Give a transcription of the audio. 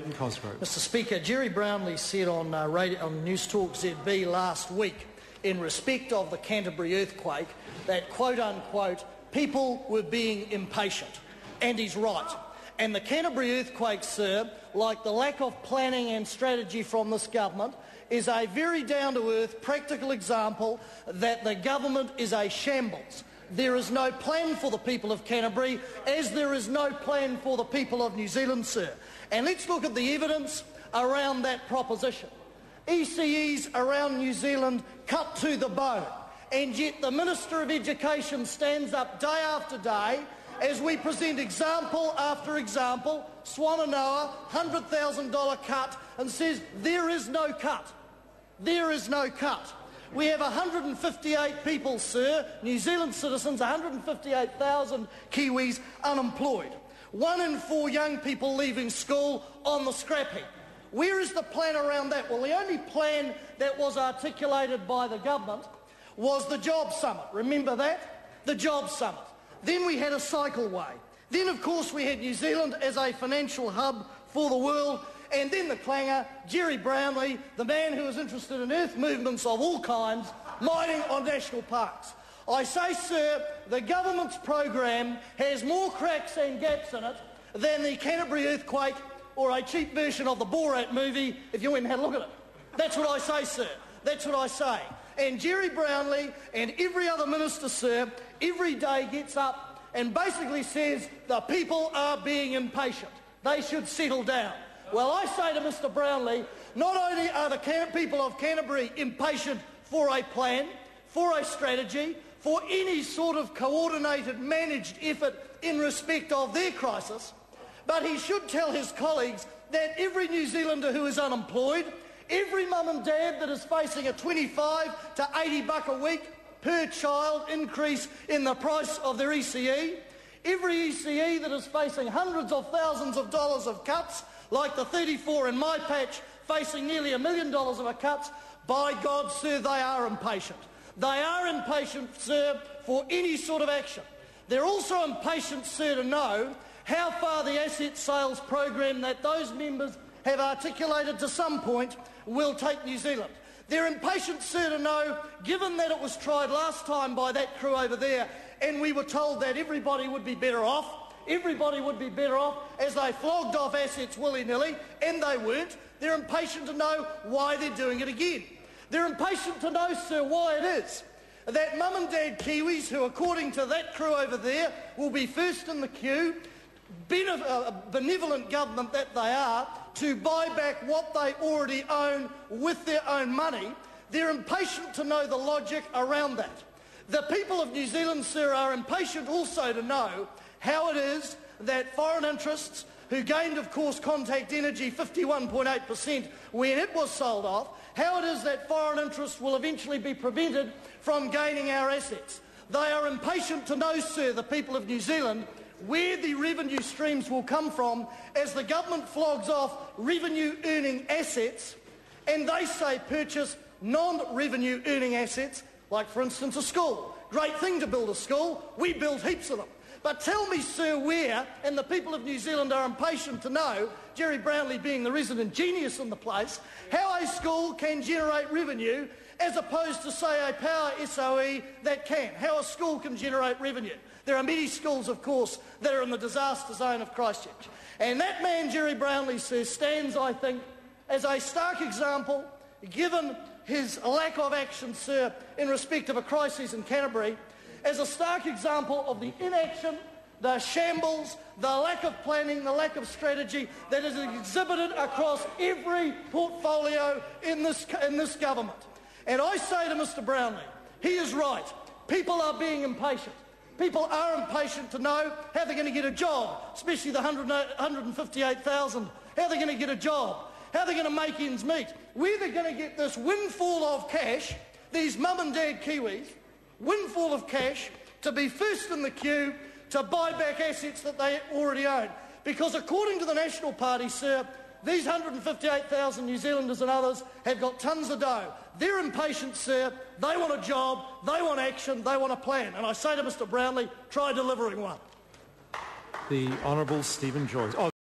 Mr Speaker, Jerry Brownlee said on News Talk ZB last week in respect of the Canterbury earthquake that, quote unquote, people were being impatient. And he's right. And the Canterbury earthquake, sir, like the lack of planning and strategy from this government, is a very down-to-earth, practical example that the government is a shambles. There is no plan for the people of Canterbury, as there is no plan for the people of New Zealand, sir. And let's look at the evidence around that proposition. ECEs around New Zealand cut to the bone, and yet the Minister of Education stands up day after day as we present example after example, Swannanoa, $100,000 cut, and says there is no cut. There is no cut. We have 158 people, sir, New Zealand citizens, 158,000 Kiwis unemployed. 1 in 4 young people leaving school on the scrap heap. Where is the plan around that? Well, the only plan that was articulated by the government was the Job Summit. Remember that? The Job Summit. Then we had a cycleway. Then, of course, we had New Zealand as a financial hub for the world. And then the clanger, Jerry Brownlee, the man who is interested in earth movements of all kinds, mining on national parks. I say, sir, the government's program has more cracks and gaps in it than the Canterbury earthquake or a cheap version of the Borat movie, if you went and had a look at it. That's what I say, sir. That's what I say. And Jerry Brownlee and every other minister, sir, every day gets up and basically says the people are being impatient. They should settle down. Well, I say to Mr Brownlee, not only are the people of Canterbury impatient for a plan, for a strategy, for any sort of coordinated, managed effort in respect of their crisis, but he should tell his colleagues that every New Zealander who is unemployed, every mum and dad that is facing a $25 to $80 a week per child increase in the price of their ECE, every ECE that is facing hundreds of thousands of dollars of cuts, like the 34 in my patch facing nearly $1 million of a cuts, by God, sir, they are impatient. They are impatient, sir, for any sort of action. They're also impatient, sir, to know how far the asset sales program that those members have articulated to some point will take New Zealand. They're impatient, sir, to know, given that it was tried last time by that crew over there, and we were told that everybody would be better off as they flogged off assets willy-nilly, and they weren't. They're impatient to know why they're doing it again. They're impatient to know, sir, why it is that mum and dad Kiwis, who according to that crew over there will be first in the queue, benevolent government that they are, to buy back what they already own with their own money. They're impatient to know the logic around that. The people of New Zealand, sir, are impatient also to know how it is that foreign interests, who gained, of course, Contact Energy 51.8% when it was sold off, how it is that foreign interests will eventually be prevented from gaining our assets. They are impatient to know, sir, the people of New Zealand, where the revenue streams will come from as the government flogs off revenue-earning assets, and they say purchase non-revenue-earning assets, like, for instance, a school. Great thing to build a school. We build heaps of them. But tell me, sir, where, and the people of New Zealand are impatient to know, Jerry Brownlee being the resident genius in the place, how a school can generate revenue as opposed to, say, a power SOE that can. How a school can generate revenue. There are many schools, of course, that are in the disaster zone of Christchurch. And that man, Jerry Brownlee, sir, stands, I think, as a stark example, given his lack of action, sir, in respect of a crisis in Canterbury, as a stark example of the inaction, the shambles, the lack of planning, the lack of strategy that is exhibited across every portfolio in this government. And I say to Mr Brownlee, he is right. People are being impatient. People are impatient to know how they're going to get a job, especially the 158,000, how they're going to get a job, how they're going to make ends meet, where they're going to get this windfall of cash, these mum and dad Kiwis, windfall of cash to be first in the queue to buy back assets that they already own. Because according to the National Party, sir, these 158,000 New Zealanders and others have got tons of dough. They're impatient, sir. They want a job, they want action, they want a plan. And I say to Mr Brownlee, try delivering one. The Honourable Stephen Joyce.